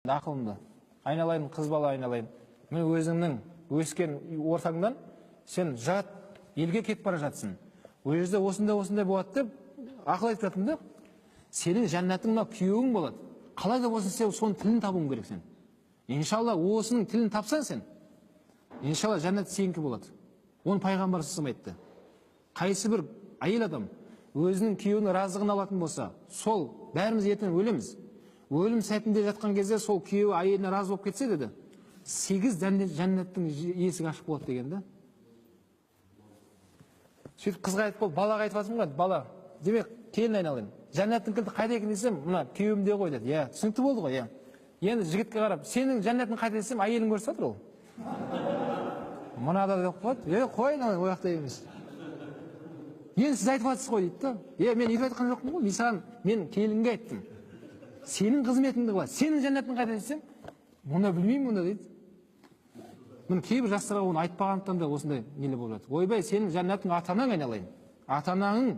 ақылымды айналайын, қыз бала айналайын, мен өзіңнің өскен ортаңдан сен жат елге кетіп бара жатсың, ол жерде осындай болады деп ақыл айтып жатырмын да. Сенің жәннатың мына күйеуің болады, қалай да болсын сен соның тілін табуың керек. Сен иншалла осының тілін тапсаң, сен иншалла жәннат сенікі болады. Оны пайғамбар айтты. Қайсы бір әйел адам өзінің күйеуінің разығын алатын болса, сол бәріміз ертең өлеміз. Өлім сәтінде жатқан кезде сол күйеуі әйеліне разы болып кетсе, деді, 8 жәннаттың есігі ашық болады деген да. Сөйтіп қызға айтып бол, балаға айтып жатырмын ғой, бала, демек келін айналайын. Жәннаттың кілті қайда екен десем, мына күйеуімде ғой деді. Иә, түсінікті болды ғой, иә. Енді жігітке қарап, сенің жәннаттың қайда десем, әйелің көріп жатыр ол. Мынада деп қойды, қой, ол жақта емес. Енді сіз айтып жатсыз ғой дейді да. Мен үйде айтқан жоқпын ғой, мен келінге айттым. Сенің қызметіңді қылады, сенің жәннатың қайда десем, мұны білмеймін мұнда дейді. Міне кейбір жастарға оны айтпағандықтан да осындай нелер болып жатыр. Ойбай, сенің жәннатың ата-анаң айналайын. Ата-анаң